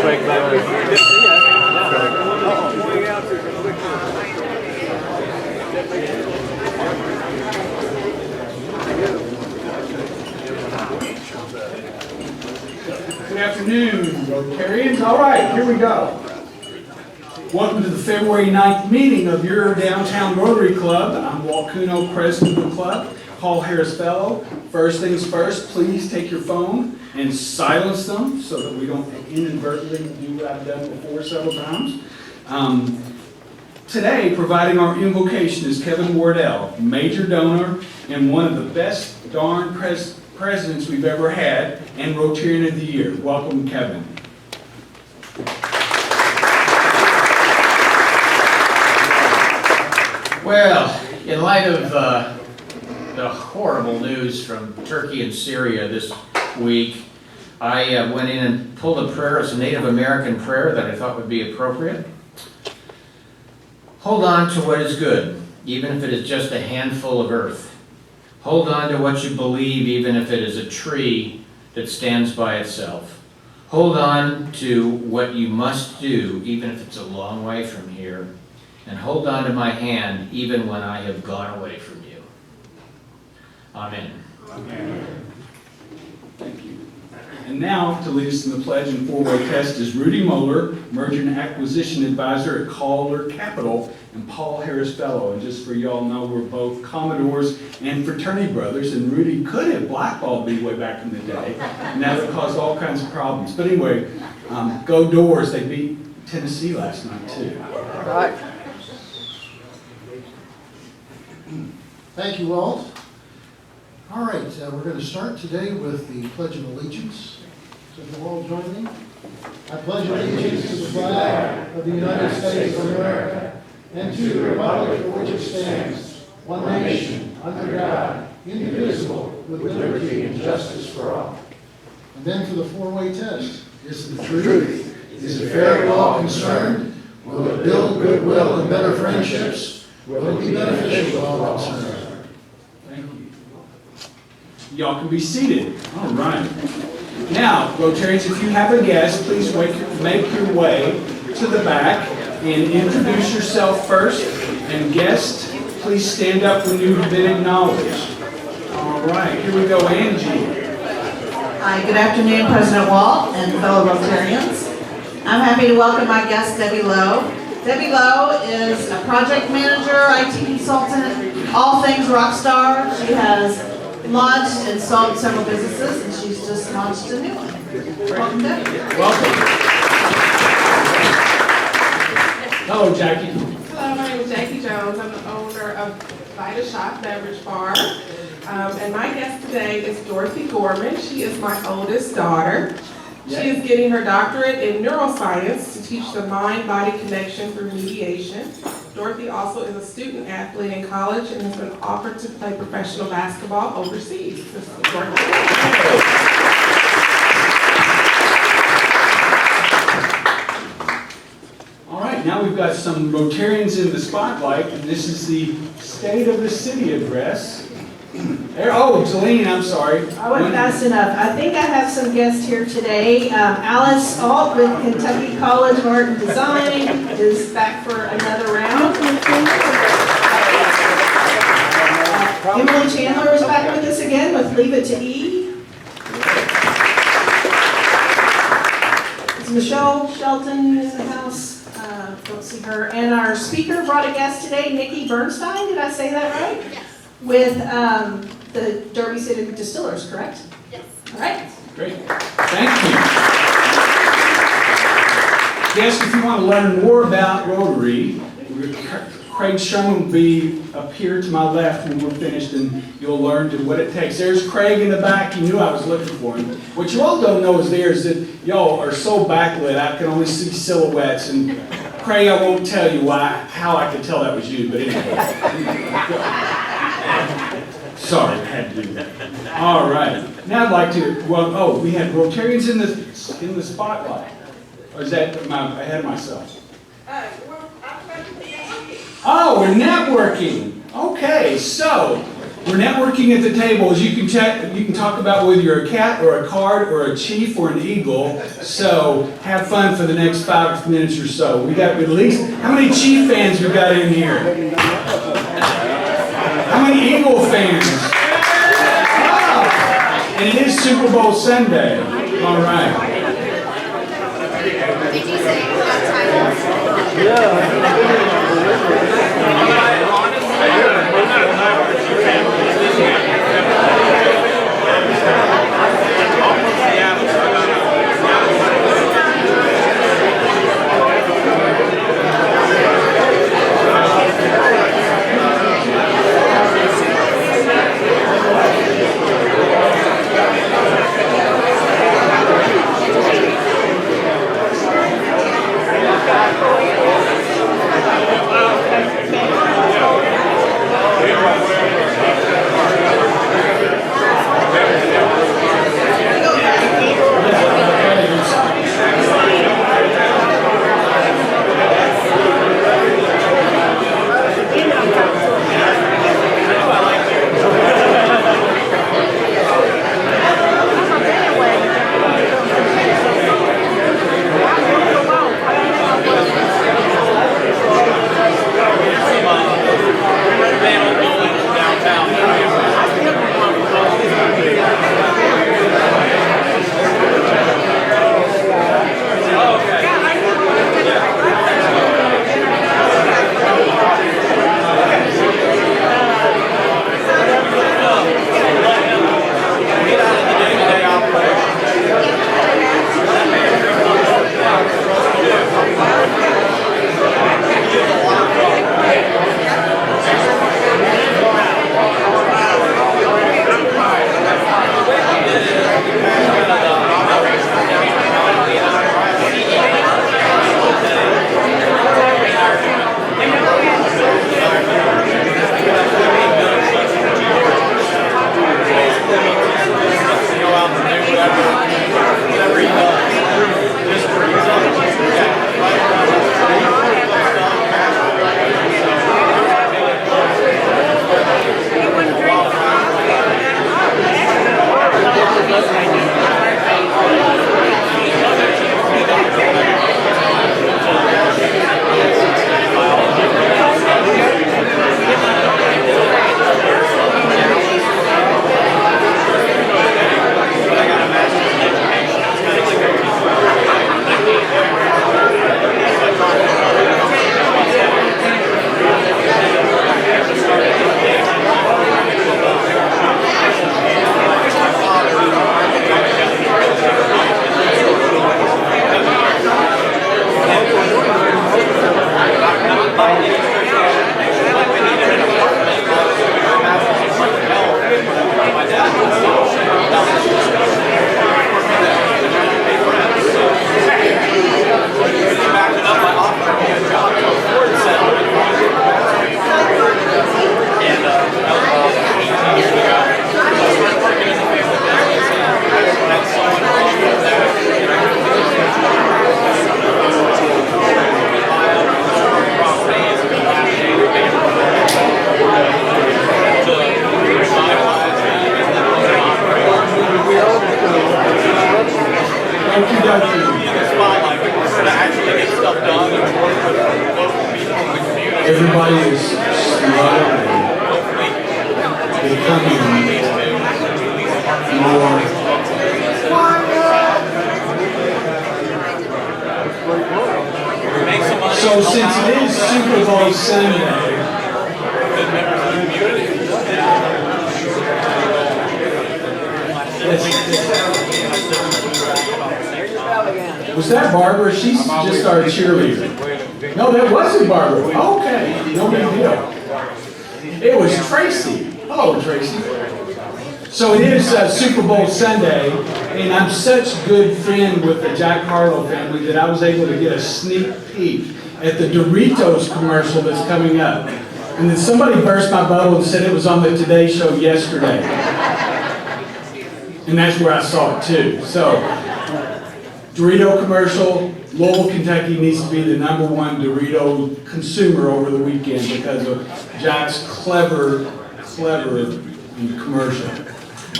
Good afternoon, Rotarians. All right, here we go. Welcome to the February 9th meeting of your Downtown Rotary Club. I'm Walt Kuno, president of the club. Paul Harris Fellow. First things first, please take your phone and silence them so that we don't inadvertently do what I've done before several times. Today, providing our invocation is Kevin Wardell, major donor and one of the best darn presidents we've ever had, and Rotarian of the Year. Welcome, Kevin. Well, in light of the horrible news from Turkey and Syria this week, I went in and pulled a prayer. It's a Native American prayer that I thought would be appropriate. Hold on to what is good, even if it is just a handful of earth. Hold on to what you believe, even if it is a tree that stands by itself. Hold on to what you must do, even if it's a long way from here. And hold on to my hand, even when I have gone away from you. Amen. Amen. Thank you. And now, to lead us in the pledge and four-way test is Rudy Moeller, Merger and Acquisition Advisor at Calder Capital, and Paul Harris Fellow. And just for y'all know, we're both Commodores and fraternity brothers, and Rudy could have blackballed me way back in the day, and that would cause all kinds of problems. But anyway, go Doors. They beat Tennessee last night, too. All right. Thank you, Walt. All right, we're going to start today with the Pledge of Allegiance. So if you'll all join me. I pledge allegiance to the flag of the United States of America and to the republic for which it stands, one nation, under God, indivisible, with liberty and justice for all. And then for the four-way test. Is the truth? Is it fair to all concerned? Will it build goodwill and better friendships? Will it be beneficial to all concerned? Thank you. Y'all can be seated. All right. Now, Rotarians, if you have a guest, please make your way to the back and introduce yourself first. And guest, please stand up when you've been acknowledged. All right, here we go, Angie. Hi, good afternoon, President Walt and fellow Rotarians. I'm happy to welcome my guest, Debbie Lowe. Debbie Lowe is a project manager, IT consultant, all things rock star. She has launched and sold several businesses, and she's just launched a new one. Welcome, Debbie. Welcome. Hello, Jackie. Hello, my name is Jackie Jones. I'm the owner of Vita Shop Beverage Bar. And my guest today is Dorothy Gorman. She is my oldest daughter. She is getting her doctorate in neuroscience to teach the mind-body connection through mediation. Dorothy also is a student athlete in college and has been offered to play professional basketball overseas. This is Dorothy. All right, now we've got some Rotarians in the spotlight, and this is the State of the City address. Oh, Jolene, I'm sorry. I wasn't fast enough. I think I have some guests here today. Alice Alt with Kentucky College of Art and Design is back for another round. Emily Chandler is back with us again with Leave It to E. Is Michelle Shelton in the house? Don't see her. And our speaker brought a guest today, Nikki Bernstein. Did I say that right? Yes. With the Derby City Distillers, correct? Yes. All right. Great. Thank you. Yes, if you want to learn more about Rotary, Craig Sherman will be up here to my left when we're finished, and you'll learn what it takes. There's Craig in the back. You knew I was looking for him. What you all don't know is that y'all are so backlit, I can only see silhouettes. And Craig, I won't tell you how I could tell that was you, but anyway. Sorry, I had to do that. All right. Now I'd like to, we had Rotarians in the spotlight. Or is that ahead of myself? Oh, we're networking. Okay, so We're networking at the tables. You can talk about whether you're a cat or a card or a chief or an eagle. So have fun for the next 5 minutes or so. We got at least, how many chief fans we got in here? How many eagle fans? Wow. And it is Super Bowl Sunday. All right. Did you say that Everybody is slowly becoming more so since it is Super Bowl Sunday, was that Barbara? She's just our cheerleader. No, that wasn't Barbara. Okay, no big deal. It was Tracy. Hello, Tracy. So it is Super Bowl Sunday, and I'm such good friend with the Jack Harlow family that I was able to get a sneak peek at the Doritos commercial that's coming up. And then somebody burst my bubble and said it was on the Today Show yesterday. And that's where I saw it too. So, Dorito commercial, Louisville, Kentucky needs to be the #1 Dorito consumer over the weekend because of Jack's clever and commercial.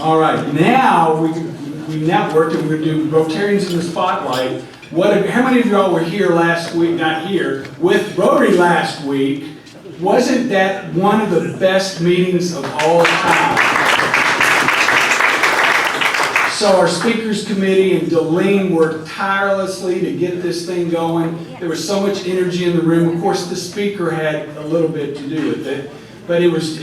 All right, now we networked and we're going to do Rotarians in the Spotlight. How many of y'all were here last week, not here, with Rotary last week? Wasn't that one of the best meetings of all time? So our speakers committee and Delene worked tirelessly to get this thing going. There was so much energy in the room. Of course, the speaker had a little bit to do with it, but it was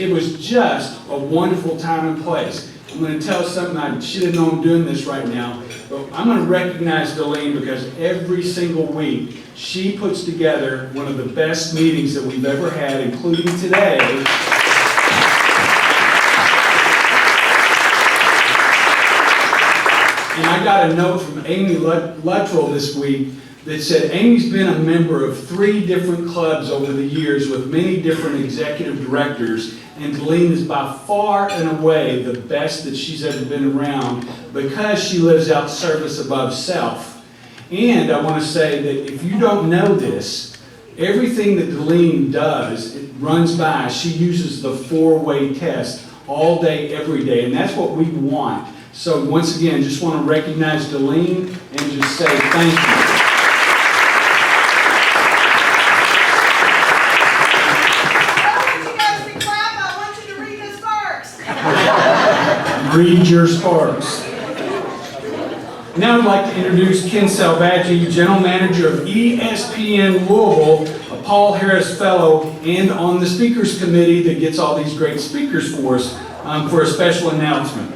just a wonderful time and place. I'm going to tell something, I should have known I'm doing this right now, but I'm going to recognize Delene because every single week she puts together one of the best meetings that we've ever had, including today. And I got a note from Amy Luttrell this week that said Amy's been a member of 3 different clubs over the years with many different executive directors, and Delene is by far and away the best that she's ever been around because she lives out service above self. And I want to say that if you don't know this, everything that Delene does, it runs by, she uses the 4-way test all day, every day, and that's what we want. So once again, just want to recognize Delene and just say thank you. Read your sparks. Now I'd like to introduce Ken Salvaggi, General Manager of ESPN Louisville, a Paul Harris Fellow, and on the Speakers Committee that gets all these great speakers for us, for a special announcement.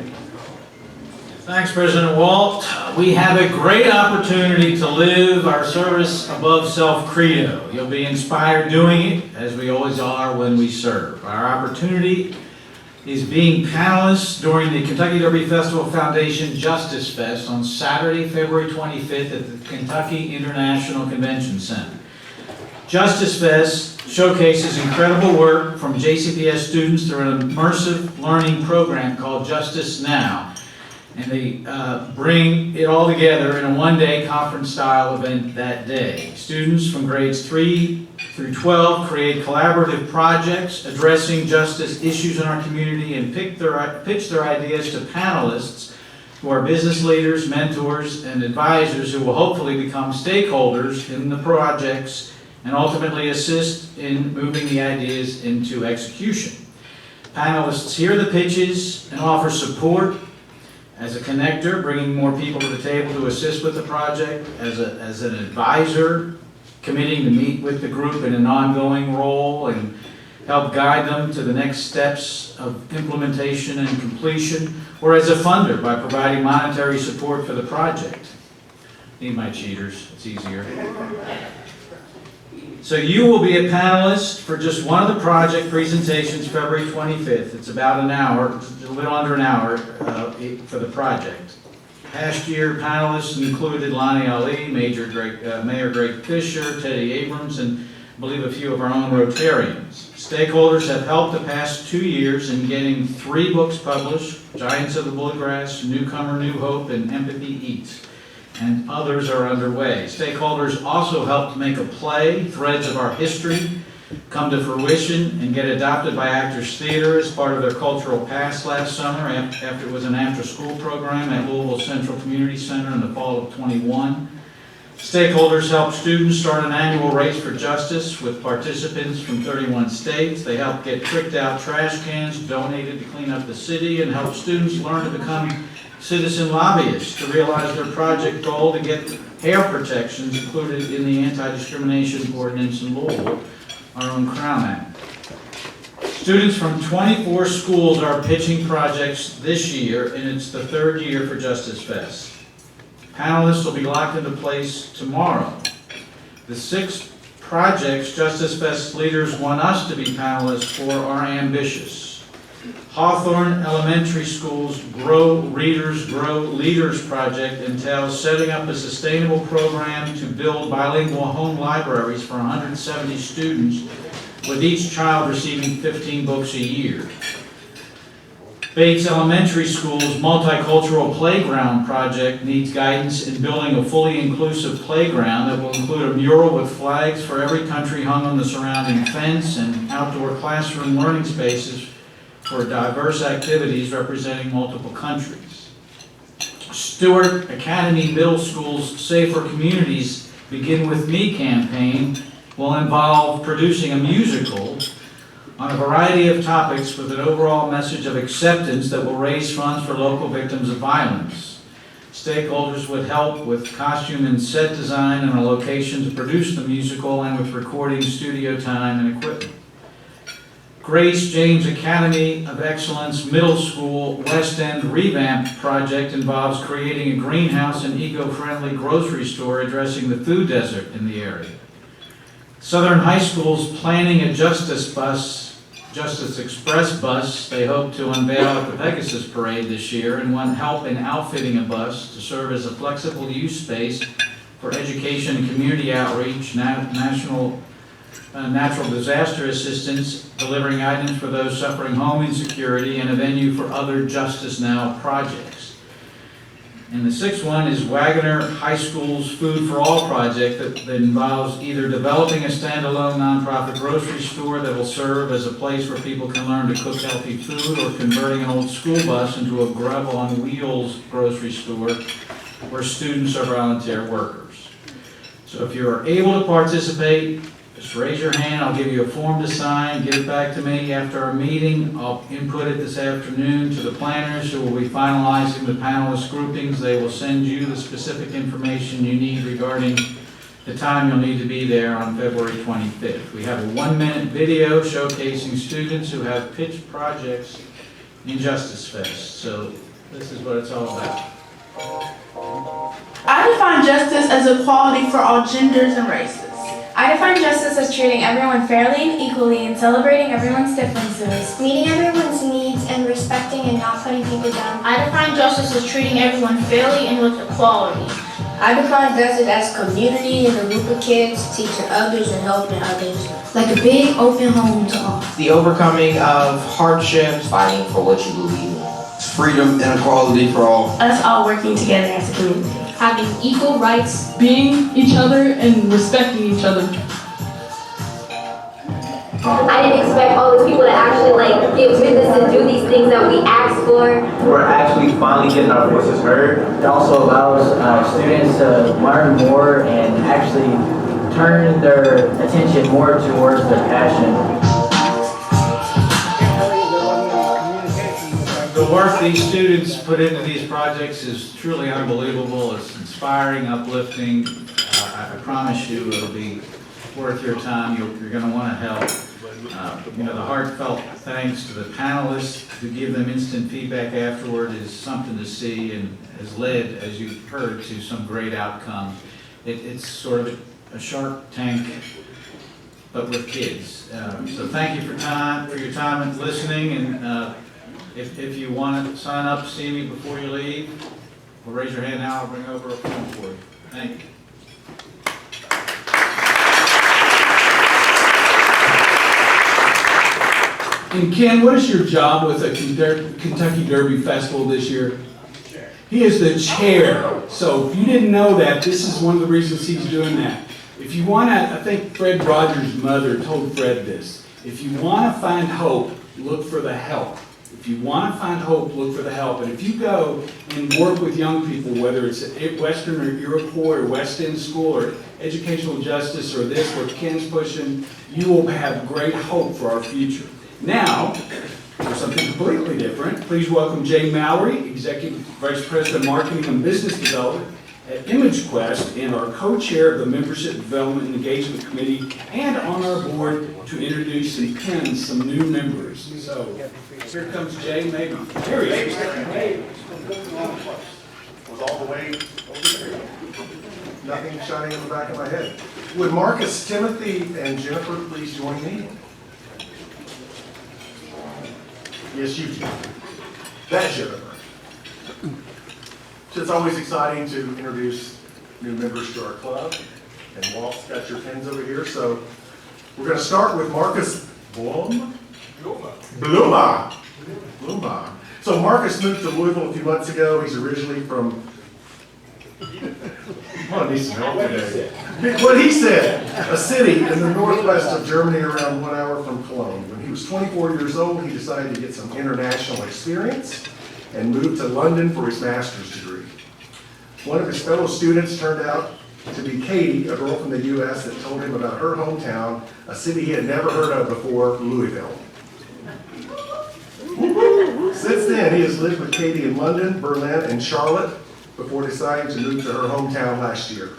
Thanks, President Walt. We have a great opportunity to live our service above self credo. You'll be inspired doing it, as we always are when we serve. Our opportunity is being panelists during the Kentucky Derby Festival Foundation Justice Fest on Saturday, February 25th at the Kentucky International Convention Center. Justice Fest showcases incredible work from JCPS students through an immersive learning program called Justice Now. And they bring it all together in a one-day conference-style event that day. Students from grades 3 through 12 create collaborative projects addressing justice issues in our community and pitch their ideas to panelists who are business leaders, mentors, and advisors who will hopefully become stakeholders in the projects and ultimately assist in moving the ideas into execution. Panelists hear the pitches and offer support as a connector, bringing more people to the table to assist with the project, as an advisor, committing to meet with the group in an ongoing role and help guide them to the next steps of implementation and completion, or as a funder by providing monetary support for the project. Need my cheaters, it's easier. So you will be a panelist for just one of the project presentations February 25th. It's about an hour, a little under an hour for the project. Past year panelists included Lonnie Ali, Mayor Greg Fisher, Teddy Abrams, and I believe a few of our own Rotarians. Stakeholders have helped the past 2 years in getting 3 books published, Giants of the Bluegrass, Newcomer, New Hope, and Empathy Eats. And others are underway. Stakeholders also helped make a play, Threads of Our History, come to fruition and get adopted by Actors Theater as part of their cultural pass last summer after it was an after-school program at Louisville Central Community Center in the fall of '21. Stakeholders helped students start an annual race for justice with participants from 31 states. They helped get tricked out trash cans donated to clean up the city and helped students learn to become citizen lobbyists to realize their project goal to get hair protections included in the anti-discrimination ordinance in Louisville, our own Crown Act. Students from 24 schools are pitching projects this year, and it's the 3rd year for Justice Fest. Panelists will be locked into place tomorrow. The 6 projects Justice Fest leaders want us to be panelists for are ambitious. Hawthorne Elementary School's Grow Readers, Grow Leaders project entails setting up a sustainable program to build bilingual home libraries for 170 students, with each child receiving 15 books a year. Bates Elementary School's Multicultural Playground project needs guidance in building a fully inclusive playground that will include a mural with flags for every country hung on the surrounding fence and outdoor classroom learning spaces for diverse activities representing multiple countries. Stewart Academy Middle School's Safer Communities Begin With Me campaign will involve producing a musical on a variety of topics with an overall message of acceptance that will raise funds for local victims of violence. Stakeholders would help with costume and set design and a location to produce the musical and with recording, studio time, and equipment. Grace James Academy of Excellence Middle School West End Revamp project involves creating a greenhouse and eco-friendly grocery store addressing the food desert in the area. Southern High School's planning a Justice Express bus they hope to unveil at the Pegasus Parade this year and want help in outfitting a bus to serve as a flexible use space for education and community outreach, natural disaster assistance, delivering items for those suffering home insecurity, and a venue for other Justice Now projects. And the sixth one is Wagoner High School's Food for All project that involves either developing a standalone nonprofit grocery store that will serve as a place where people can learn to cook healthy food, or converting an old school bus into a Gravel on Wheels grocery store where students are volunteer workers. So if you are able to participate, just raise your hand. I'll give you a form to sign, give it back to me after our meeting. I'll input it this afternoon to the planners who will be finalizing the panelist groupings. They will send you the specific information you need regarding the time you'll need to be there on February 25th. We have a 1-minute video showcasing students who have pitched projects in Justice Fest. So this is what it's all about. I define justice as equality for all genders and races. I define justice as treating everyone fairly and equally and celebrating everyone's differences. Meeting everyone's needs and respecting and not putting people down. I define justice as treating everyone fairly and with equality. I define justice as community and a group of kids teaching others and helping others. Like a big open home to all. The overcoming of hardships. Fighting for what you believe in. Freedom and equality for all. Us all working together as a community. Having equal rights. Being each other and respecting each other. I didn't expect all these people to actually get with us and do these things that we asked for. We're actually finally getting our voices heard. It also allows students to learn more and actually turn their attention more towards their passion. The work these students put into these projects is truly unbelievable. It's inspiring, uplifting. I promise you it'll be worth your time. You're going to want to help. The heartfelt thanks to the panelists who give them instant feedback afterward is something to see, and has led, as you've heard, to some great outcomes. It's sort of a Shark Tank, but with kids. So thank you for your time and listening. And if you want to sign up, see me before you leave, or raise your hand now, I'll bring over a form for you. Thank you. And Ken, what is your job with the Kentucky Derby Festival this year? He is the chair. So if you didn't know that, this is one of the reasons he's doing that. If you want to, I think Fred Rogers' mother told Fred this. If you want to find hope, look for the help. If you want to find hope, look for the help. And if you go and work with young people, whether it's at Western or Iroquois or West End School or Educational Justice or this, where Ken's pushing, you will have great hope for our future. Now, for something completely different, please welcome Jay Mallory, Executive Vice President of Marketing and Business Development at ImageQuest, and our co-chair of the Membership Development and Engagement Committee, and on our board to introduce and pin some new members. So, here comes Jay, maybe. Here he is. Was all the way over there. Nothing shining in the back of my head. Would Marcus, Timothy, and Jennifer please join me? Yes, you do. That's Jennifer. So it's always exciting to introduce new members to our club. And Walt's got your pins over here. So we're going to start with Marcus Bluma. So Marcus moved to Louisville a few months ago. He's originally from... I need some help today. What he said, a city in the northwest of Germany around 1 hour from Cologne. When he he was 24 years old, he decided to get some international experience and moved to London for his master's degree. One of his fellow students turned out to be Katie, a girl from the U.S. that told him about her hometown, a city he had never heard of before, Louisville. Since then, he has lived with Katie in London, Berlin, and Charlotte before deciding to move to her hometown last year.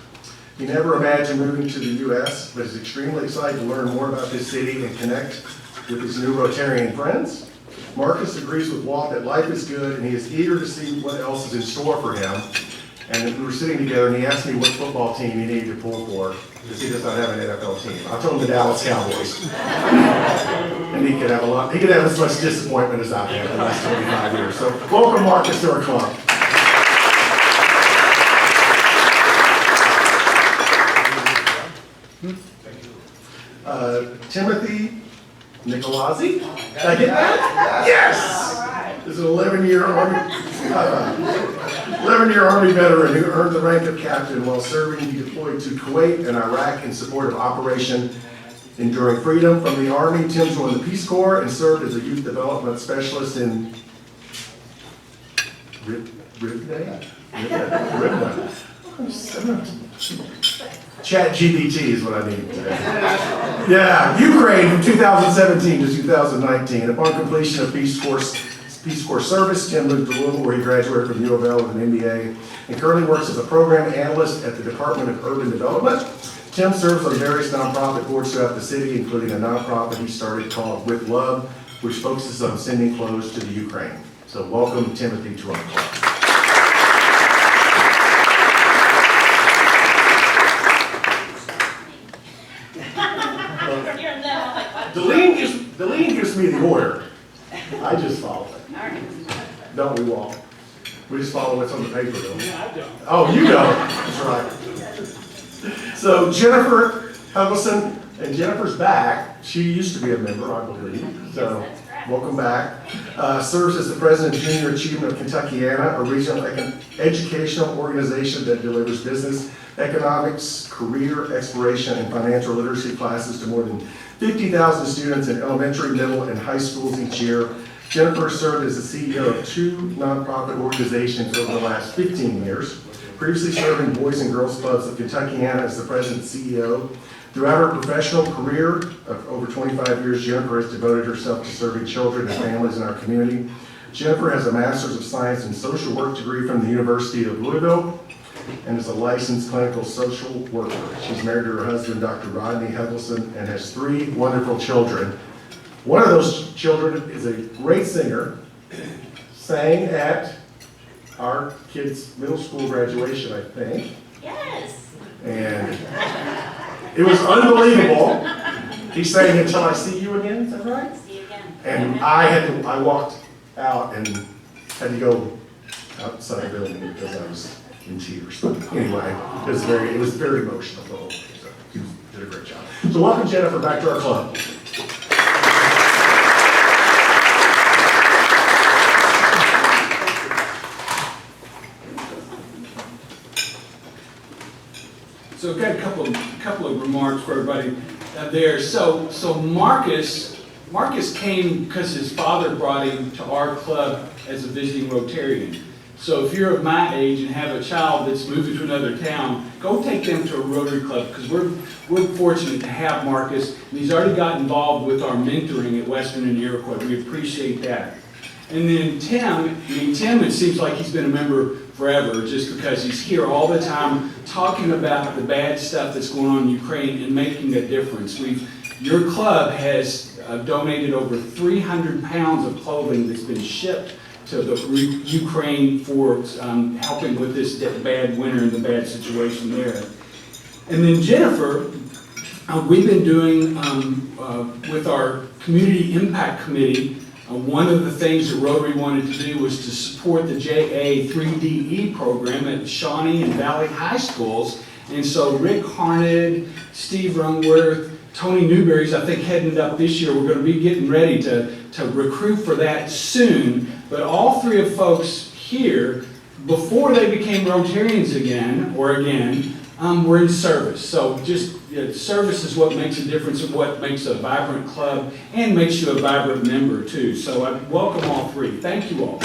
He never imagined moving to the U.S., but is extremely excited to learn more about this city and connect with his new Rotarian friends. Marcus agrees with Walt that life is good, and he is eager to see what else is in store for him. And we were sitting together, and he asked me what football team he needed to pull for, because he does not have an NFL team. I told him the Dallas Cowboys. And he could have as much disappointment as I've had in the last 25 years. So welcome, Marcus, to our club. Timothy Nicolazzi. Did I get that? Yes! This is an 11-year Army veteran who earned the rank of captain while serving. He deployed to Kuwait and Iraq in support of Operation Enduring Freedom. From the Army, Tim joined the Peace Corps and served as a youth development specialist in Ribna. Chat GPT is what I need today. Yeah, Ukraine from 2017 to 2019. Upon completion of Peace Corps service, Tim moved to Louisville, where he graduated from U of L with an MBA, and currently works as a program analyst at the Department of Urban Development. Tim serves on various nonprofit boards throughout the city, including a nonprofit he started called With Love, which focuses on sending clothes to the Ukraine. So welcome, Timothy, to our club. Deline gives me the order. I just follow it. Don't we, Walt? We just follow what's on the paper, don't we? No, I don't. Oh, you don't. That's right. So Jennifer Huggleson, and Jennifer's back. She used to be a member, I believe. So welcome back. Serves as the president of Junior Achievement of Kentuckiana, a regional educational organization that delivers business, economics, career exploration, and financial literacy classes to more than 50,000 students in elementary, middle, and high schools each year. Jennifer served as the CEO of 2 nonprofit organizations over the last 15 years, previously serving Boys and Girls Clubs of Kentuckiana as the president and CEO. Throughout her professional career of over 25 years, Jennifer has devoted herself to serving children and families in our community. Jennifer has a Master's of Science in Social Work degree from the University of Louisville and is a licensed clinical social worker. She's married to her husband, Dr. Rodney Huggleson, and has 3 wonderful children. One of those children is a great singer, sang at our kids' middle school graduation, I think. Yes. And it was unbelievable. He sang Until I See You Again, is that right? See you again. And I walked out and had to go outside the building because I was in tears. But anyway, it was very emotional, the whole thing. So you did a great job. So welcome, Jennifer, back to our club. So I've got a couple of remarks for everybody there. So Marcus came because his father brought him to our club as a visiting Rotarian. So if you're of my age and have a child that's moving to another town, go take them to a Rotary Club, because we're fortunate to have Marcus, and he's already got involved with our mentoring at Western and Iroquois. We appreciate that. And then Tim, it seems like he's been a member forever, just because he's here all the time talking about the bad stuff that's going on in Ukraine and making a difference. Your club has donated over 300 pounds of clothing that's been shipped to the Ukraine for helping with this bad winter and the bad situation there. And then Jennifer, we've been doing with our Community Impact Committee, one of the things that Rotary wanted to do was to support the JA 3DE program at Shawnee and Valley High Schools. And so Rick Harned, Steve Rungworth, Tony Newberry's, I think, heading it up this year. We're going to be getting ready to recruit for that soon. But all 3 of folks here, before they became Rotarians again, we're in service. So just service is what makes a difference and what makes a vibrant club and makes you a vibrant member too. So I welcome all three. Thank you all.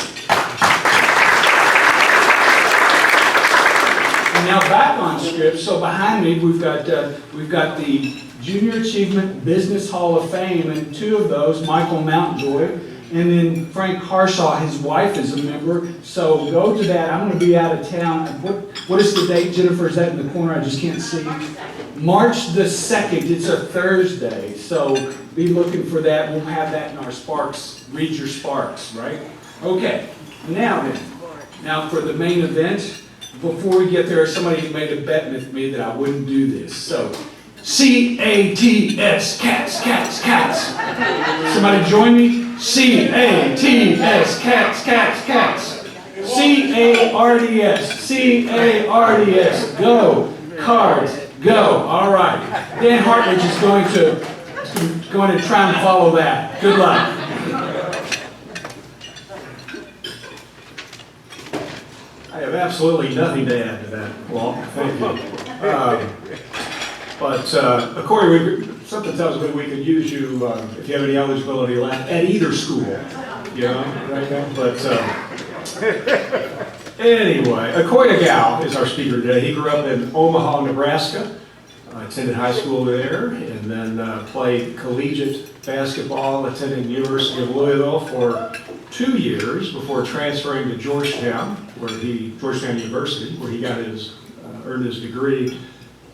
And now back on script. So behind me we've got the Junior Achievement Business Hall of Fame, and two of those, Michael Mountjoy, and then Frank Harshaw, his wife is a member. So go to that. I'm going to be out of town. What is the date, Jennifer? Is that in the corner? I just can't see. March the 2nd. It's a Thursday. So be looking for that. We'll have that in our Sparks. Read your Sparks, right? Okay. Now for the main event. Before we get there, somebody made a bet with me that I wouldn't do this. So, C-A-T-S, cats, cats, cats. Somebody join me? C-A-T-S, cats, cats, cats. C-A-R-D-S, C-A-R-D-S. Go, cards, go. All right. Dan Hartridge is going to try and follow that. Good luck. I have absolutely nothing to add to that, Walt. Thank you. Akoy, something tells me we could use you if you have any eligibility left at either school. You know, right now. But anyway, Akoy Agau is our speaker today. He grew up in Omaha, Nebraska. Attended high school there, and then played collegiate basketball, attending the University of Louisville for 2 years before transferring to Georgetown University, where he got earned his degree.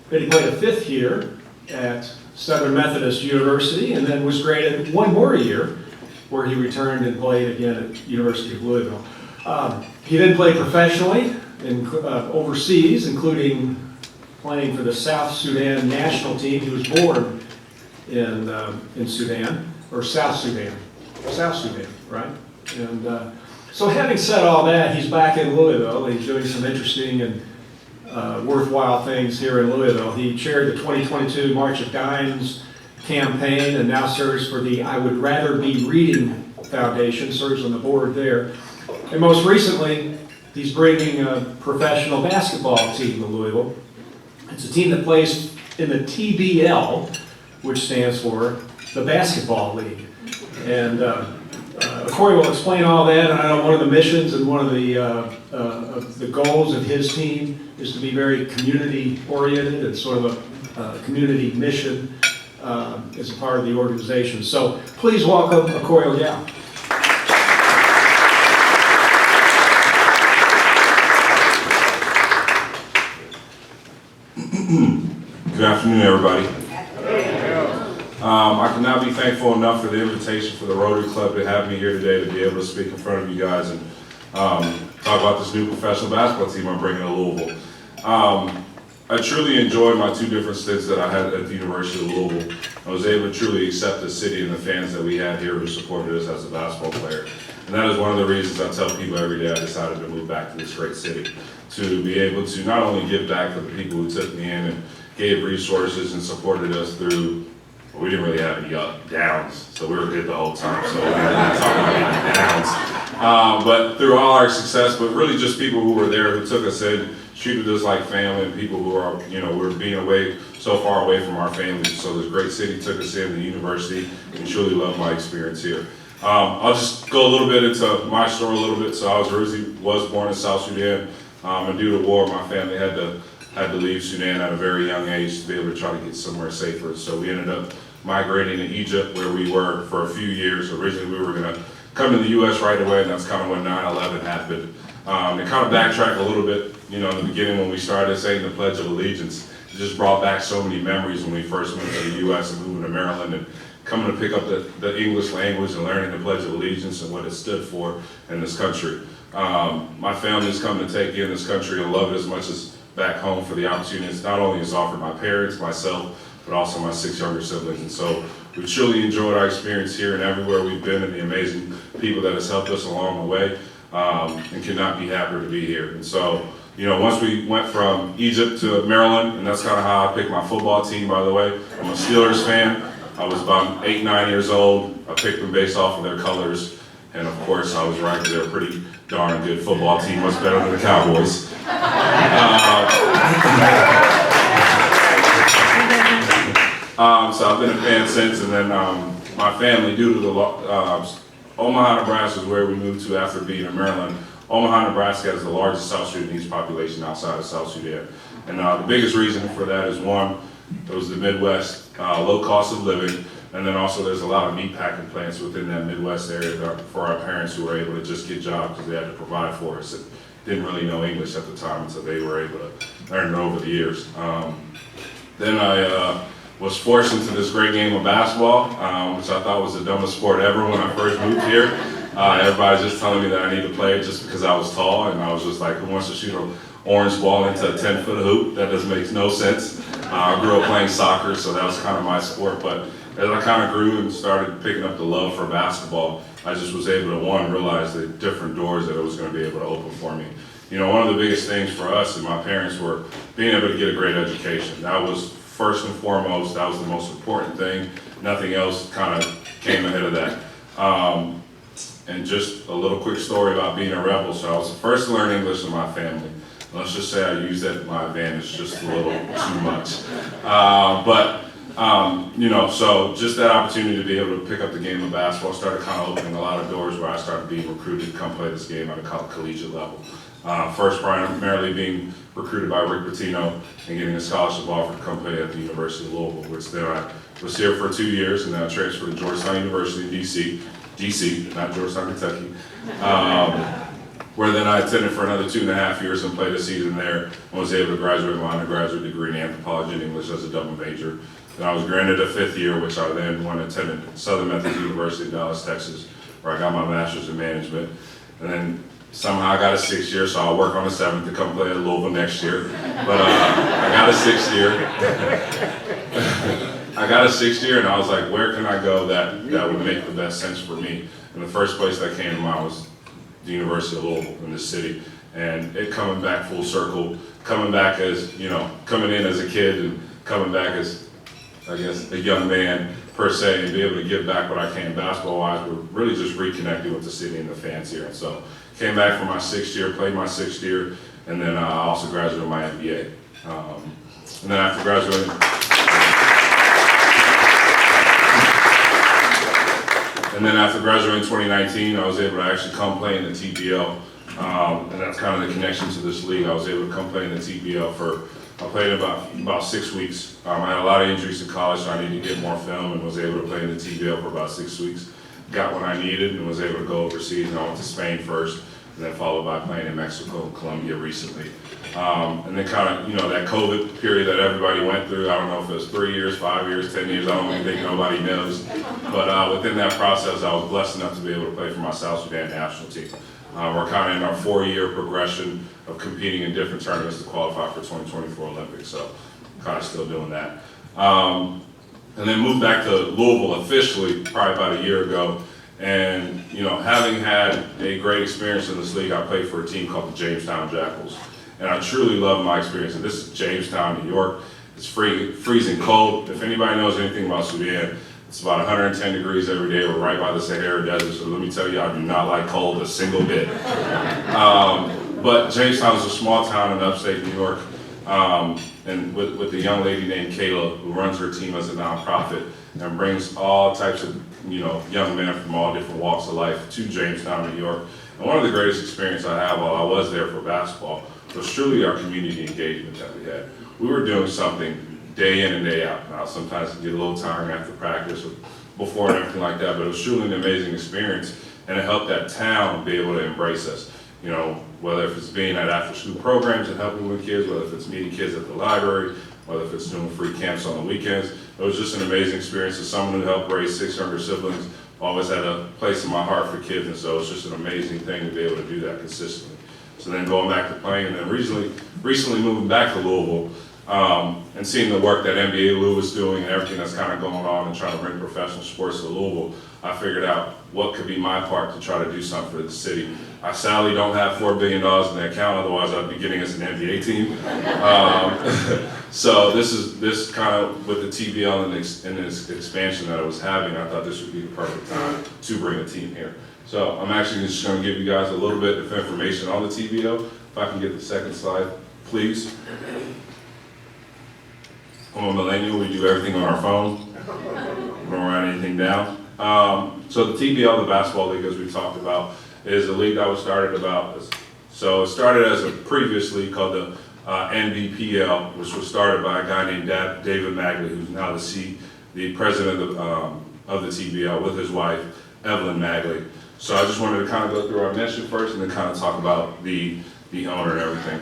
Then he played a 5th year at Southern Methodist University, and then was graded 1 more year, where he returned and played again at University of Louisville. He then played professionally overseas, including playing for the South Sudan national team. He was born in Sudan, or South Sudan, right? And so having said all that, he's back in Louisville. He's doing some interesting and worthwhile things here in Louisville. He chaired the 2022 March of Dimes campaign and now serves for the I Would Rather Be Reading Foundation, serves on the board there. And most recently, he's bringing a professional basketball team to Louisville. It's a team that plays in the TBL, which stands for the Basketball League. And Akoy will explain all that. And I know one of the missions and one of the goals of his team is to be very community-oriented and sort of a community mission as a part of the organization. So please welcome Akoy Agau. Good afternoon, everybody. I cannot be thankful enough for the invitation for the Rotary Club to have me here today to be able to speak in front of you guys and talk about this new professional basketball team I'm bringing to Louisville. I truly enjoyed my 2 different stints that I had at the University of Louisville. I was able to truly accept the city and the fans that we had here who supported us as a basketball player. And that is one of the reasons I tell people every day I decided to move back to this great city, to be able to not only give back to the people who took me in and gave resources and supported us through, well, we didn't really have any downs, so we were good the whole time, so we didn't talk about any downs. But through all our success, but really just people who were there, who took us in, treated us like family, and people who are, we're being away, so far away from our families. So this great city took us in, the university, and truly loved my experience here. I'll just go a little bit into my story a little bit. So I was born in South Sudan, and due to war, my family had to leave Sudan at a very young age to be able to try to get somewhere safer. So we ended up migrating to Egypt, where we were for a few years. Originally, we were going to come to the U.S. right away, and that's kind of when 9/11 happened. And kind of backtrack a little bit, in the beginning when we started saying the Pledge of Allegiance, it just brought back so many memories when we first moved to the U.S. and moving to Maryland and coming to pick up the English language and learning the Pledge of Allegiance and what it stood for in this country. My family's come to take in this country and love it as much as back home for the opportunities not only is offered my parents, myself, but also my 6 younger siblings. And so we truly enjoyed our experience here and everywhere we've been, and the amazing people that has helped us along the way, and could not be happier to be here. And so, once we went from Egypt to Maryland, and that's kind of how I picked my football team, by the way. I'm a Steelers fan. I was about 8, 9 years old. I picked them based off of their colors. And of course, I was right. They're a pretty darn good football team, much better than the Cowboys. So I've been a fan since, and then my family, due to the Omaha, Nebraska is where we moved to after being in Maryland. Omaha, Nebraska has the largest South Sudanese population outside of South Sudan. And the biggest reason for that is one, it was the Midwest, low cost of living, and then also there's a lot of meat packing plants within that Midwest area for our parents who were able to just get jobs because they had to provide for us and didn't really know English at the time, so they were able to learn it over the years. Then I was forced into this great game of basketball, which I thought was the dumbest sport ever when I first moved here. Everybody's just telling me that I need to play it just because I was tall, and I was just like, who wants to shoot an orange ball into a 10-foot hoop? That just makes no sense. I grew up playing soccer, so that was kind of my sport, but as I kind of grew and started picking up the love for basketball, I just was able to, one, realize the different doors that it was going to be able to open for me. You know, one of the biggest things for us and my parents were being able to get a great education. That was first and foremost, that was the most important thing. Nothing else kind of came ahead of that. And just a little quick story about being a rebel. So I was the first to learn English in my family. Let's just say I used that to my advantage just a little too much. You know, so just that opportunity to be able to pick up the game of basketball started kind of opening a lot of doors where I started being recruited to come play this game at a collegiate level. First primarily being recruited by Rick Pitino and getting a scholarship offer to come play at the University of Louisville, which then I was here for 2 years and then I transferred to Georgetown University in DC, not Georgetown, Kentucky, where then I attended for another 2.5 years and played a season there and was able to graduate my undergraduate degree in anthropology and English as a double major. Then I was granted a 5th year, which I then went and attended Southern Methodist University in Dallas, Texas, where I got my master's in management. And then somehow I got a 6th year, so I'll work on the 7th to come play at Louisville next year. But I got a 6th year. I got a 6th year, and I was like, where can I go that would make the best sense for me? And the first place that came to mind was the University of Louisville in this city. And it coming back full circle, coming back as, you know, coming in as a kid and coming back as, I guess, a young man per se, and be able to give back what I can basketball-wise, we're really just reconnecting with the city and the fans here. And so came back for my 6th year, played my 6th year, and then I also graduated my MBA. And then after graduating, in 2019, I was able to actually come play in the TBL, and that's kind of the connection to this league. I was able to come play in the TBL I played about 6 weeks. I had a lot of injuries in college, so I needed to get more film and was able to play in the TBL for about 6 weeks. Got what I needed and was able to go overseas, and I went to Spain first, and then followed by playing in Mexico and Colombia recently. And then kind of, you know, that COVID period that everybody went through, I don't know if it was 3 years, 5 years, 10 years, I don't even think nobody knows. But within that process, I was blessed enough to be able to play for my South Sudan national team. We're kind of in our 4-year progression of competing in different tournaments to qualify for 2024 Olympics, so kind of still doing that. And then moved back to Louisville officially probably about a year ago. And, you know, having had a great experience in this league, I played for a team called the Jamestown Jackals. And I truly love my experience. And this is Jamestown, New York. It's freezing cold. If anybody knows anything about Sudan, it's about 110 degrees every day. We're right by the Sahara Desert, so let me tell you, I do not like cold a single bit. But Jamestown is a small town in upstate New York, and with a young lady named Kayla, who runs her team as a nonprofit and brings all types of, you know, young men from all different walks of life to Jamestown, New York. And one of the greatest experiences I had while I was there for basketball was truly our community engagement that we had. We were doing something day in and day out. Now, sometimes it get a little tiring after practice or before and everything like that, but it was truly an amazing experience, and it helped that town be able to embrace us. You know, whether if it's being at after-school programs and helping with kids, whether if it's meeting kids at the library, whether if it's doing free camps on the weekends. It was just an amazing experience. As someone who helped raise 6 younger siblings, always had a place in my heart for kids, and so it's just an amazing thing to be able to do that consistently. So then going back to playing, and then recently moving back to Louisville, and seeing the work that NBA Lou is doing and everything that's kind of going on and trying to bring professional sports to Louisville, I figured out what could be my part to try to do something for the city. I sadly don't have $4 billion in the account, otherwise I'd be getting us an NBA team. So this kind of, with the TBL and this expansion that I was having, I thought this would be the perfect time to bring a team here. So I'm actually just going to give you guys a little bit of information on the TBL. If I can get the second slide, please. I'm a millennial, we do everything on our phone. We don't write anything down. So the TBL, the Basketball League, as we talked about, is a league that was started so it started as a previous league called the NBPL, which was started by a guy named David Magley, who's now the president of the TBL with his wife, Evelyn Magley. So I just wanted to kind of go through our mission first and then kind of talk about the owner and everything.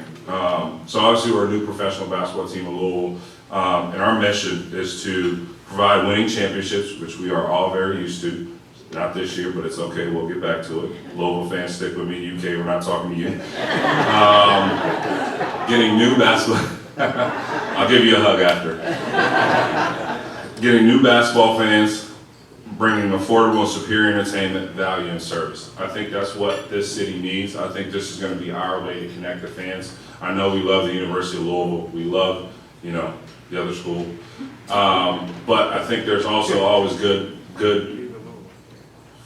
So obviously we're a new professional basketball team in Louisville, and our mission is to provide winning championships, which we are all very used to. Not this year, but it's okay, we'll get back to it. Louisville fans, stick with me. UK, we're not talking to you. Getting new basketball, I'll give you a hug after. Getting new basketball fans, bringing affordable and superior entertainment, value, and service. I think that's what this city needs. I think this is going to be our way to connect the fans. I know we love the University of Louisville. We love, the other school. But I think there's also always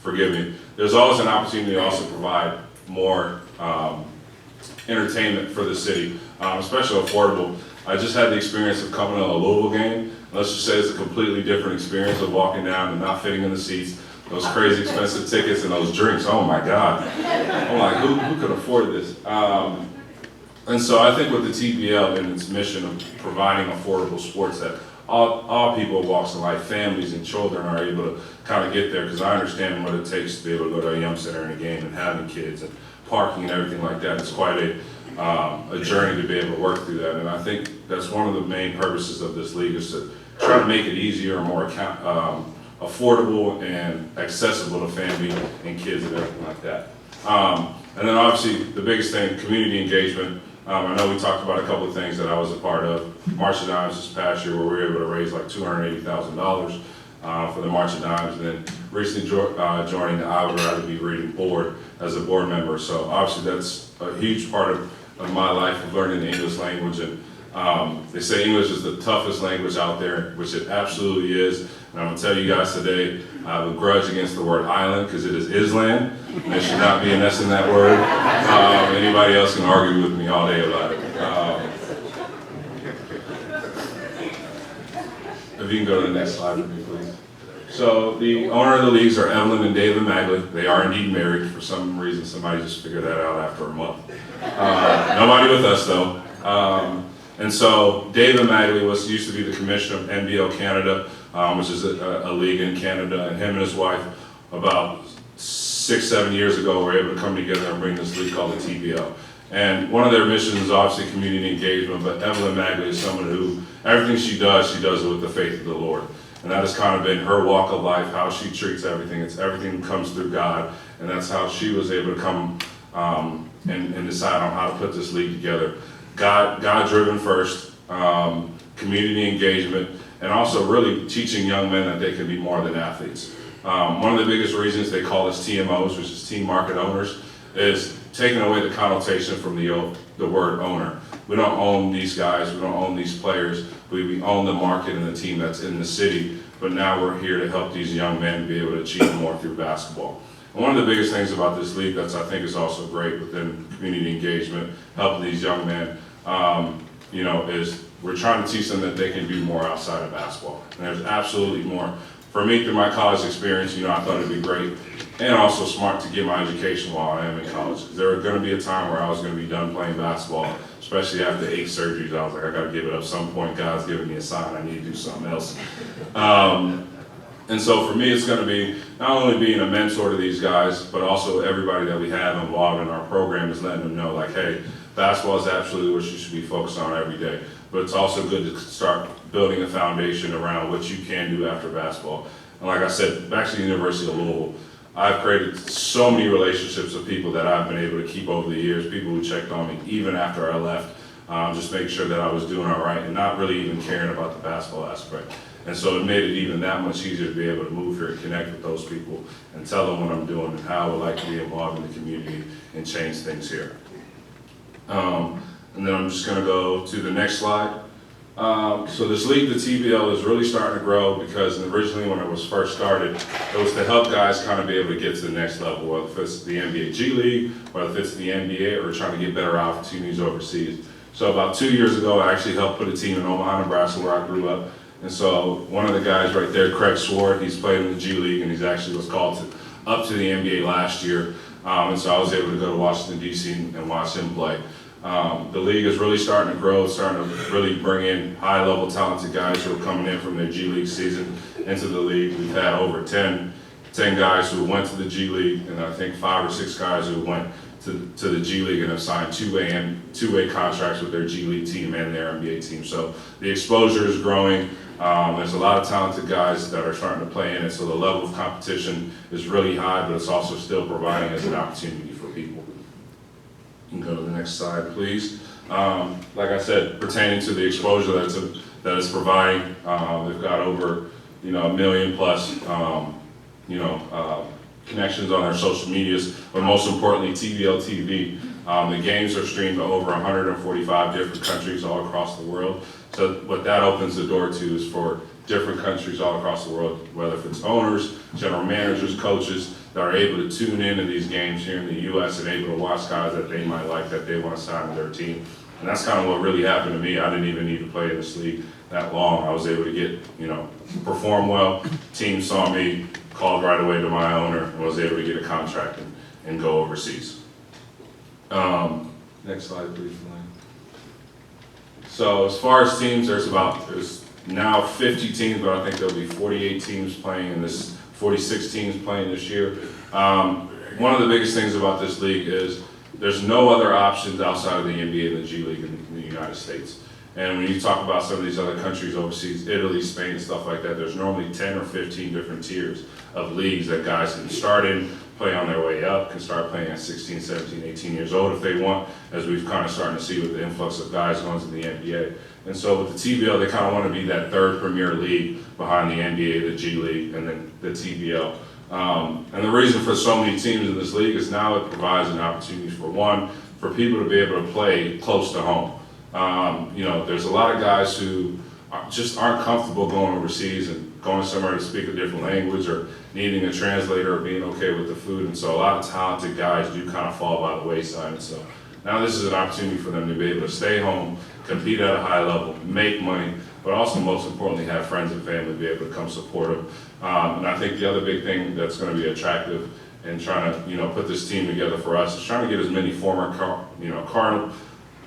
forgive me, there's always an opportunity to also provide more entertainment for the city, especially affordable. I just had the experience of coming to a Louisville game. Let's just say it's a completely different experience of walking down and not fitting in the seats, those crazy expensive tickets and those drinks, oh my God. I'm like, who could afford this? And so I think with the TBL and its mission of providing affordable sports that all people walks of life, families and children are able to kind of get there, because I understand what it takes to be able to go to a Young Center in a game and having kids and parking and everything like that. It's quite a journey to be able to work through that. And I think that's one of the main purposes of this league, is to try to make it easier and more affordable and accessible to family and kids and everything like that. And then obviously the biggest thing, community engagement. I know we talked about a couple of things that I was a part of. March of Dimes this past year, where we were able to raise like $280,000 for the March of Dimes, and then recently joining the I Would Rather Be Reading board as a board member. So obviously that's a huge part of my life, of learning the English language. And they say English is the toughest language out there, which it absolutely is. And I'm gonna tell you guys today, I have a grudge against the word island, because it is Island, and there should not be an S in that word. Anybody else can argue with me all day about it. If you can go to the next slide for me, please. So the owner of the leagues are Evelyn and David Magley. They are indeed married. For some reason, somebody just figured that out after a month. Nobody with us though. And so David Magley used to be the commissioner of NBL Canada, which is a league in Canada, and him and his wife, about 6-7 years ago, were able to come together and bring this league called the TBL. And one of their missions is obviously community engagement, but Evelyn Magley is someone who, everything she does it with the faith of the Lord. And that has kind of been her walk of life, how she treats everything. Everything comes through God, and that's how she was able to come and decide on how to put this league together. God-driven first, community engagement, and also really teaching young men that they can be more than athletes. One of the biggest reasons they call us TMOs, which is Team Market Owners, is taking away the connotation from the word owner. We don't own these guys, we don't own these players, we own the market and the team that's in the city, but now we're here to help these young men be able to achieve more through basketball. And one of the biggest things about this league I think is also great within community engagement, helping these young men, is we're trying to teach them that they can do more outside of basketball. And there's absolutely more. For me, through my college experience, I thought it'd be great and also smart to get my education while I am in college. There was going to be a time where I was going to be done playing basketball, especially after 8 surgeries. I was like, I got to give it up. Some point, God's giving me a sign. I need to do something else. And so for me, it's going to be not only being a mentor to these guys, but also everybody that we have involved in our program is letting them know, like, hey, basketball is absolutely what you should be focused on every day. But it's also good to start building a foundation around what you can do after basketball. And like I said, back to the University of Louisville, I've created so many relationships with people that I've been able to keep over the years, people who checked on me even after I left, just making sure that I was doing all right and not really even caring about the basketball aspect. And so it made it even that much easier to be able to move here and connect with those people and tell them what I'm doing and how I would like to be involved in the community and change things here. And then I'm just going to go to the next slide. So this league, the TBL, is really starting to grow because originally when it was first started, it was to help guys kind of be able to get to the next level, whether it's the NBA G League, whether it's the NBA, or trying to get better opportunities overseas. So about 2 years ago, I actually helped put a team in Omaha, Nebraska, where I grew up. And so one of the guys right there, Craig Swart, he's played in the G League, and he's actually was called up to the NBA last year. And so I was able to go to Washington, D.C. and watch him play. The league is really starting to grow, starting to really bring in high-level talented guys who are coming in from their G League season into the league. We've had over 10 guys who went to the G League, and I think 5 or 6 guys who went to the G League and have signed two-way contracts with their G League team and their NBA team. So the exposure is growing. There's a lot of talented guys that are starting to play in it, so the level of competition is really high, but it's also still providing us an opportunity for people. You can go to the next slide, please. Like I said, pertaining to the exposure that it's providing, they've got over 1 million plus connections on their social medias, but most importantly, TVL TV. The games are streamed to over 145 different countries all across the world. So what that opens the door to is for different countries all across the world, whether it's owners, general managers, coaches, that are able to tune into these games here in the U.S. and able to watch guys that they might like, that they want to sign to their team. And that's kind of what really happened to me. I didn't even need to play in this league that long. I was able to get, perform well. Team saw me, called right away to my owner, and was able to get a contract and go overseas. Next slide, please, Elaine. So as far as teams, there's now 50 teams, but I think there'll be 48 teams playing in this, 46 teams playing this year. One of the biggest things about this league is there's no other options outside of the NBA and the G League in the United States. And when you talk about some of these other countries overseas, Italy, Spain, and stuff like that, there's normally 10 or 15 different tiers of leagues that guys can start in, play on their way up, can start playing at 16, 17, 18 years old if they want, as we've kind of starting to see with the influx of guys going to the NBA. And so with the TBL, they kind of want to be that third premier league behind the NBA, the G League, and then the TBL. And the reason for so many teams in this league is now it provides an opportunity for people to be able to play close to home. There's a lot of guys who just aren't comfortable going overseas and going somewhere to speak a different language or needing a translator or being okay with the food. And so a lot of talented guys do kind of fall by the wayside. And so now this is an opportunity for them to be able to stay home, compete at a high level, make money, but also most importantly have friends and family be able to come support them. And I think the other big thing that's going to be attractive in trying to put this team together for us is trying to get as many former Cardinal,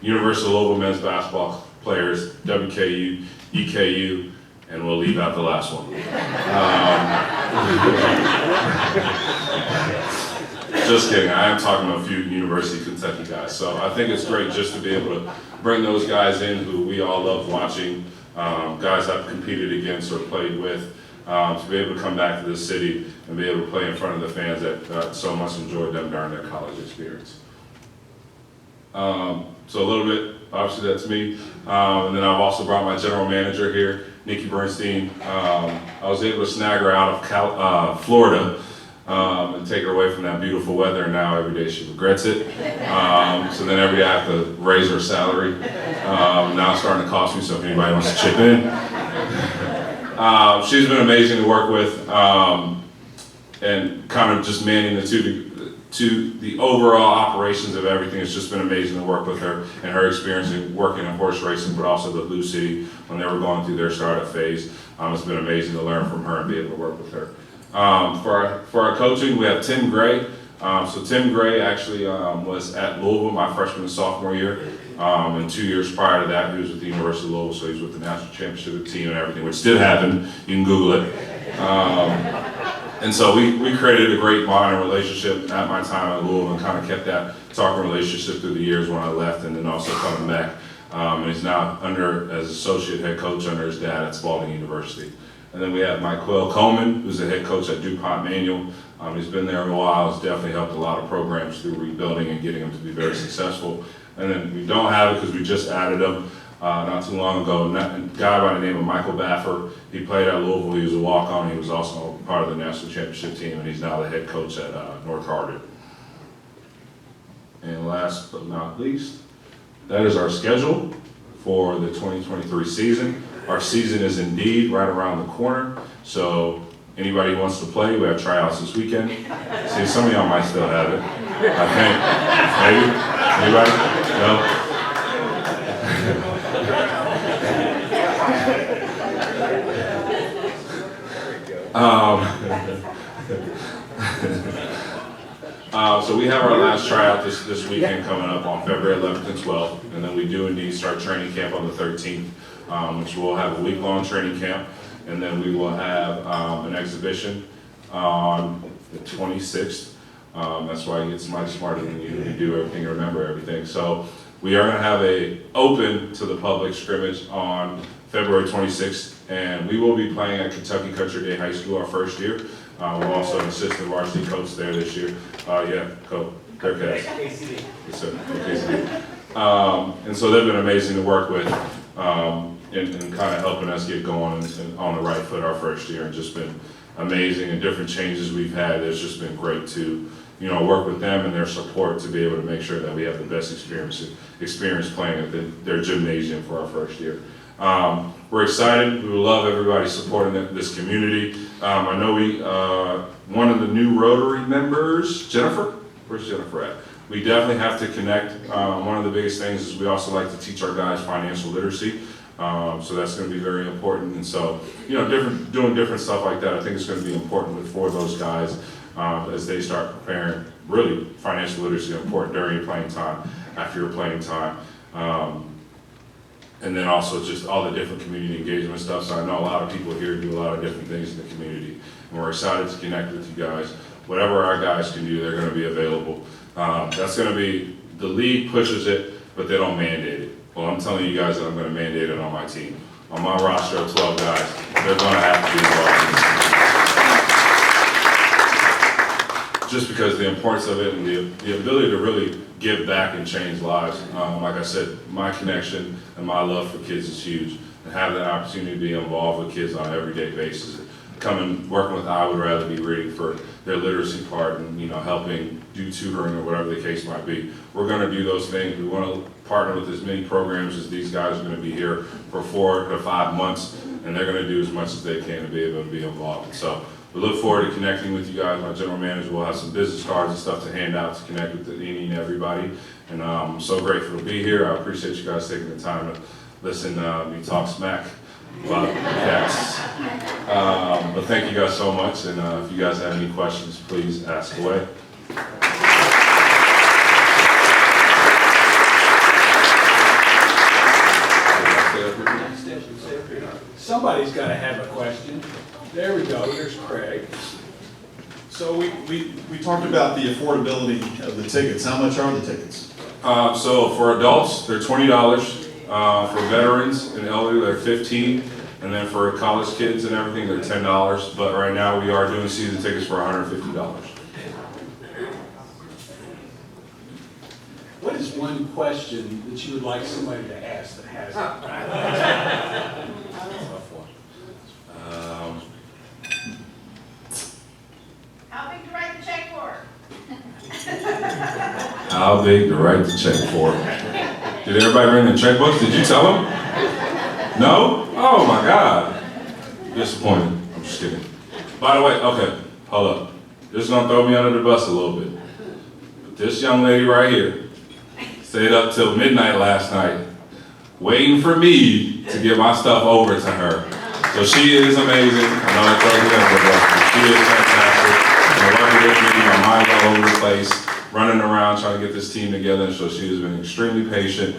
University of Louisville men's basketball players, WKU, EKU, and we'll leave out the last one. Just kidding, I am talking about a few University of Kentucky guys. So I think it's great just to be able to bring those guys in who we all love watching, guys I've competed against or played with, to be able to come back to this city and be able to play in front of the fans that so much enjoyed them during their college experience. So a little bit, obviously that's me. And then I've also brought my general manager here, Nikki Bernstein. I was able to snag her out of Florida and take her away from that beautiful weather, and now every day she regrets it. So then every day I have to raise her salary. Now it's starting to cost me, so if anybody wants to chip in. She's been amazing to work with, and kind of just manning the overall operations of everything. It's just been amazing to work with her and her experience in working in horse racing, but also with Blue City when they were going through their startup phase. It's been amazing to learn from her and be able to work with her. For our coaching, we have Tim Gray. So Tim Gray actually was at Louisville my freshman and sophomore year. And 2 years prior to that, he was with the University of Louisville, so he was with the national championship team and everything, which did happen. You can Google it. And so we created a great bond and relationship at my time at Louisville and kind of kept that talking relationship through the years when I left and then also coming back. And he's now as associate head coach under his dad at Spalding University. And then we have Michael Coleman, who's the head coach at DuPont Manual. He's been there a while. He's definitely helped a lot of programs through rebuilding and getting them to be very successful. And then we don't have it because we just added him not too long ago. A guy by the name of Michael Baffer. He played at Louisville. He was a walk-on. He was also part of the national championship team, and he's now the head coach at North Harvard. And last but not least, that is our schedule for the 2023 season. Our season is indeed right around the corner. So anybody who wants to play, we have tryouts this weekend. See, some of y'all might still have it. I think. Maybe? Anybody? No? So we have our last tryout this weekend coming up on February 11th and 12th, and then we do indeed start training camp on the 13th, which we'll have a week-long training camp, and then we will have an exhibition on the 26th. That's why you get somebody smarter than you to do everything and remember everything. So we are going to have a open to the public scrimmage on February 26th, and we will be playing at Kentucky Country Day High School our first year. We're also an assistant varsity coach there this year. Dirk has. KCD. Yes, sir. KCD. And so they've been amazing to work with in kind of helping us get going and on the right foot our first year, and just been amazing, and different changes we've had. It's just been great to work with them and their support to be able to make sure that we have the best experience playing at their gymnasium for our first year. We're excited. We would love everybody supporting this community. I know one of the new Rotary members, Jennifer, where's Jennifer at? We definitely have to connect. One of the biggest things is we also like to teach our guys financial literacy. So that's going to be very important. And so, doing different stuff like that, I think it's going to be important for those guys as they start preparing. Really, financial literacy is important during your playing time, after your playing time. And then also just all the different community engagement stuff. So I know a lot of people here do a lot of different things in the community. And we're excited to connect with you guys. Whatever our guys can do, they're going to be available. That's going to be, the league pushes it, but they don't mandate it. Well, I'm telling you guys that I'm going to mandate it on my team. On my roster of 12 guys, they're going to have to be involved. Just because the importance of it and the ability to really give back and change lives. Like I said, my connection and my love for kids is huge. And having that opportunity to be involved with kids on an everyday basis. Working with I Would Rather Be reading for their literacy part and helping do tutoring or whatever the case might be. We're going to do those things. We want to partner with as many programs as these guys are going to be here for 4 to 5 months, and they're going to do as much as they can to be able to be involved. So we look forward to connecting with you guys. My general manager will have some business cards and stuff to hand out to connect with any and everybody. And I'm so grateful to be here. I appreciate you guys taking the time to listen to me talk smack about cats. But thank you guys so much, and if you guys have any questions, please ask away. Somebody's got to have a question. There we go, there's Craig. So we talked about the affordability of the tickets. How much are the tickets? So for adults, they're $20. For veterans and elderly, they're $15. And then for college kids and everything, they're $10. But right now, we are doing season tickets for $150. What is one question that you would like somebody to ask that hasn't? How big to write the check for? How big to write the check for? Did everybody bring the checkbooks? Did you tell them? No? Oh my God. Disappointed. I'm just kidding. By the way, okay, hold up. This is gonna throw me under the bus a little bit. But this young lady right here stayed up till midnight last night, waiting for me to get my stuff over to her. So she is amazing. I know I told you that, but she is fantastic. And working with me, my mind's all over the place, running around trying to get this team together. And so she has been extremely patient.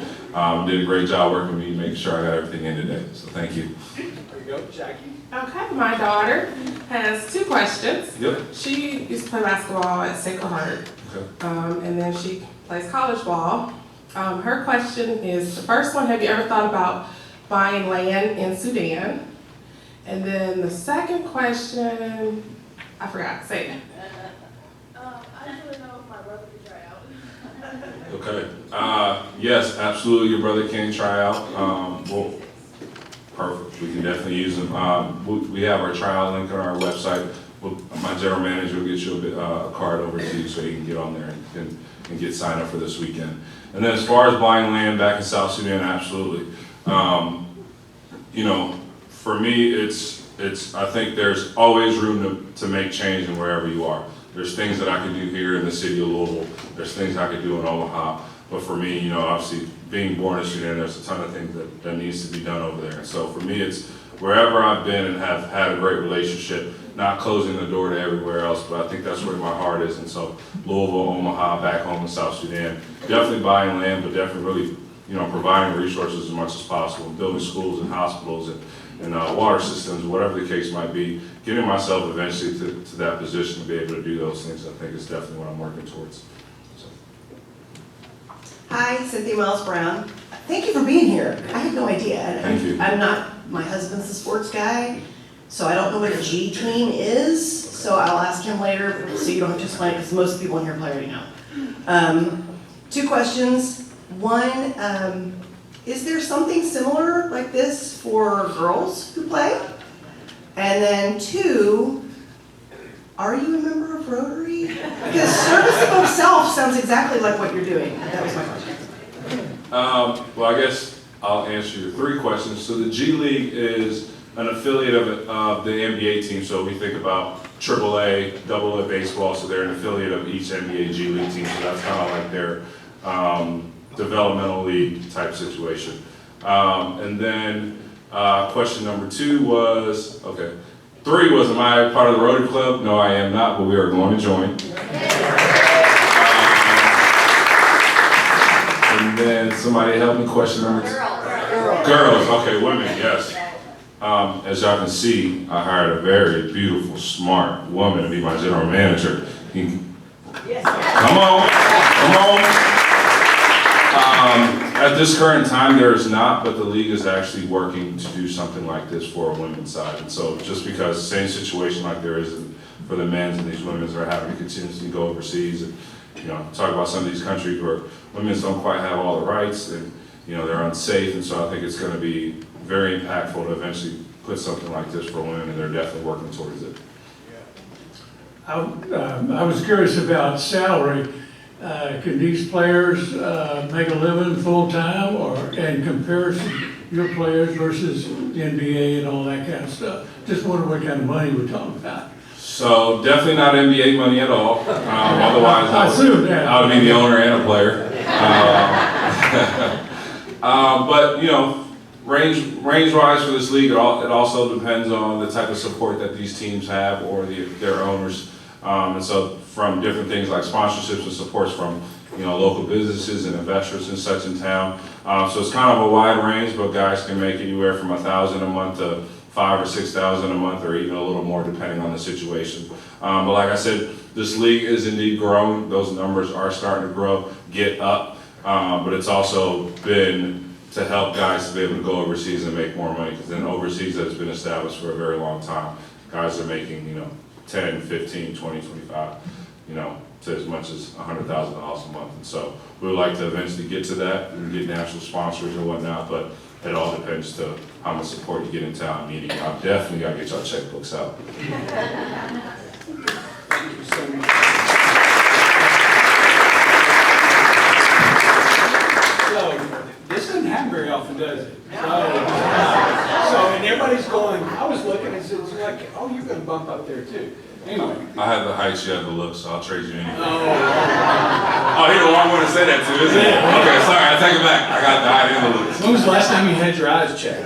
Did a great job working with me, making sure I got everything in today. So thank you. There you go, Jackie. Okay, my daughter has 2 questions. Yep. She used to play basketball at Sacred Heart, Okay. and then she plays college ball. Her question is, the first one, have you ever thought about buying land in Sudan? And then the second question, I forgot, say it. I just want to know if my brother could try out. Okay. Yes, absolutely. Your brother can try out. Well, perfect. We can definitely use them. We have our trial link on our website. My general manager will get you a card over to you so you can get on there and get signed up for this weekend. And then as far as buying land back in South Sudan, absolutely. For me, I think there's always room to make change in wherever you are. There's things that I can do here in the city of Louisville. There's things I could do in Omaha. But for me, obviously being born in Sudan, there's a ton of things that needs to be done over there. And so for me, it's wherever I've been and have had a great relationship, not closing the door to everywhere else, but I think that's where my heart is. And so Louisville, Omaha, back home in South Sudan, definitely buying land, but definitely really, providing resources as much as possible, building schools and hospitals and water systems, whatever the case might be, getting myself eventually to that position to be able to do those things, I think is definitely what I'm working towards. Hi, Cynthia Wells Brown. Thank you for being here. I had no idea. Thank you. I'm not, my husband's a sports guy, so I don't know what a G team is, so I'll ask him later, so you don't have to explain it, because most people in here play already know. 2 questions. One, is there something similar like this for girls who play? And then 2, are you a member of Rotary? Because service above self sounds exactly like what you're doing. That was my question. Well, I guess I'll answer your 3 questions. So the G League is an affiliate of the NBA team. So we think about AAA, AA baseball. So they're an affiliate of each NBA G League team. So that's kind of like their developmental league type situation. And then question number 2 was, okay. 3 was, am I part of the Rotary Club? No, I am not, but we are going to join. And then somebody help me, question number 2. Girls, okay, women, yes. As y'all can see, I hired a very beautiful, smart woman to be my general manager. Come on. At this current time, there is not, but the league is actually working to do something like this for a women's side. And so just because same situation like there is for the men's, and these women's are having to continuously go overseas and, talk about some of these countries where women's don't quite have all the rights and, they're unsafe. And so I think it's going to be very impactful to eventually put something like this for women, and they're definitely working towards it. I was curious about salary. Can these players make a living full-time, or in comparison, your players versus the NBA and all that kind of stuff? Just wonder what kind of money we're talking about. So definitely not NBA money at all. Otherwise, I would be the owner and a player. But range-wise for this league, it also depends on the type of support that these teams have or their owners. And so from different things like sponsorships and supports from local businesses and investors and such in town. So it's kind of a wide range, but guys can make anywhere from $1,000 a month to $5,000 or $6,000 a month, or even a little more depending on the situation. But like I said, this league is indeed growing. Those numbers are starting to grow, get up. But it's also been to help guys to be able to go overseas and make more money, because then overseas that has been established for a very long time. Guys are making 10, 15, 20, 25, to as much as $100,000 a month. And so we would like to eventually get to that and get national sponsors and whatnot, but it all depends to how much support you get in town, meaning I've definitely got to get y'all checkbooks out. Thank you so much. So, this doesn't happen very often, does it? And everybody's going, I was looking, and it's like, oh, you're going to bump up there too. Anyway. I have the height, you have the look, so I'll trade you anything. Oh, you're the wrong one to say that to, isn't it? Okay, sorry, I take it back. I got the height and the look. When was the last time you had your eyes checked?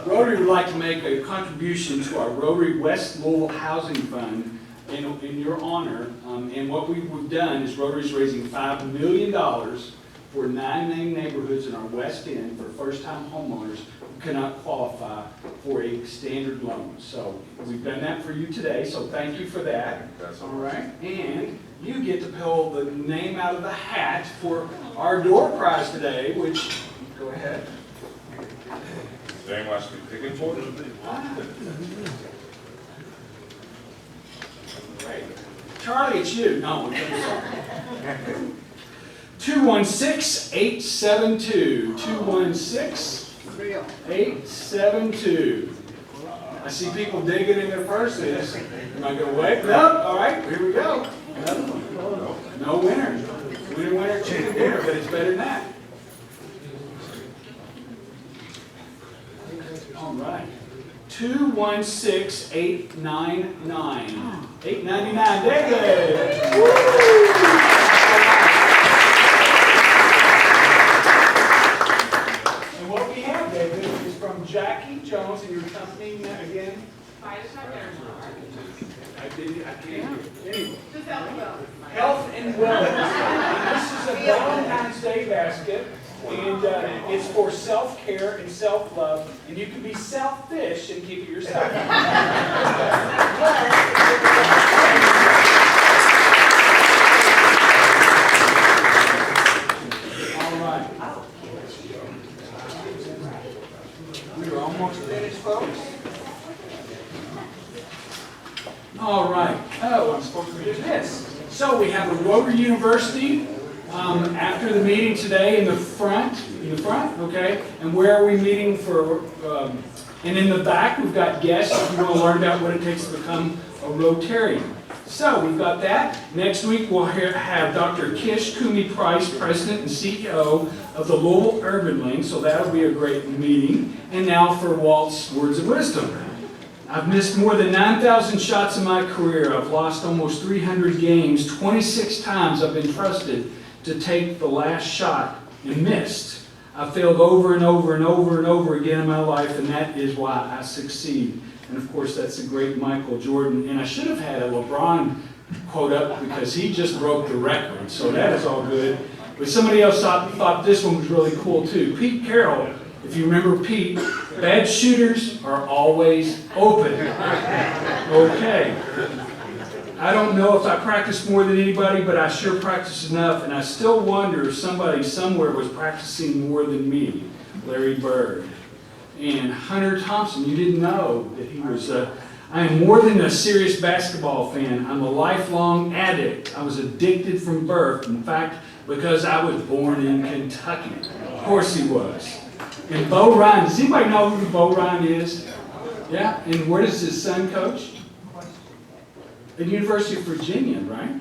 Rotary would like to make a contribution to our Rotary West Louisville Housing Fund in your honor. And what we've done is Rotary's raising $5 million for 9 named neighborhoods in our West End for first-time homeowners who cannot qualify for a standard loan. So we've done that for you today, so thank you for that. All right, and you get to pull the name out of the hat for our door prize today, which, go ahead. Dang, I should be picking for it? Great. Charlie, it's you. No, I'm sorry. 216-872. 216-872. I see people digging in their purses. Am I going to wait? No. All right, here we go. Another one. No winner. Winner, chicken dinner, but it's better than that. All right. 216-899. 899. David. Woo! from Jackie Jones, and your company again? I can't. Anyway. Health and wellness. And this is a Valentine's Day basket, and it's for self-care and self-love, and you can be selfish and keep it yourself. All right. We're almost finished, folks. All right. Oh, I'm supposed to do this. So we have a Rotary University after the meeting today in the front, okay? And where are we meeting for, and in the back we've got guests if you want to learn about what it takes to become a Rotarian. So we've got that. Next week we'll have Dr. Kish Kumi Price, President and CEO of the Louisville Urban League, so that'll be a great meeting. And now for Walt's Words of Wisdom. I've missed more than 9,000 shots in my career. I've lost almost 300 games. 26 times I've been trusted to take the last shot and missed. I've failed over and over and over and over again in my life, and that is why I succeed. And of course, that's the great Michael Jordan. And I should have had a LeBron quote up because he just broke the record, so that is all good. But somebody else thought this one was really cool too. Pete Carroll, if you remember Pete, bad shooters are always open. Okay. I don't know if I practice more than anybody, but I sure practice enough, and I still wonder if somebody somewhere was practicing more than me. Larry Bird. And Hunter Thompson, you didn't know that he was, I am more than a serious basketball fan. I'm a lifelong addict. I was addicted from birth. In fact, because I was born in Kentucky. Of course he was. And Bo Ryan, does anybody know who Bo Ryan is? Yeah? And where does his son coach? At the University of Virginia, right?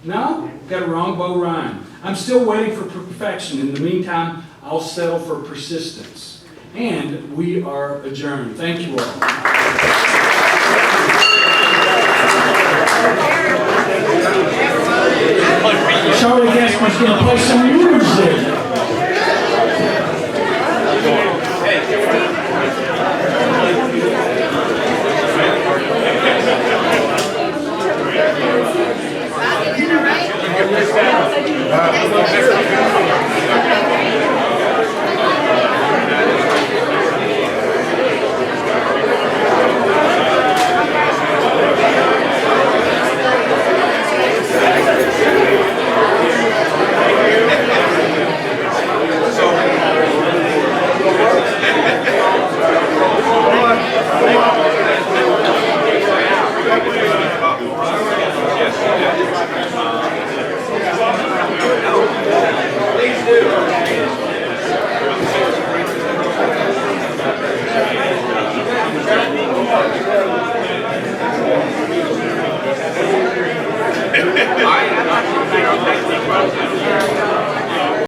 No? Got it wrong, Bo Ryan. I'm still waiting for perfection. In the meantime, I'll settle for persistence. And we are adjourned. Thank you all. Charlie Gaspard's going to play some music.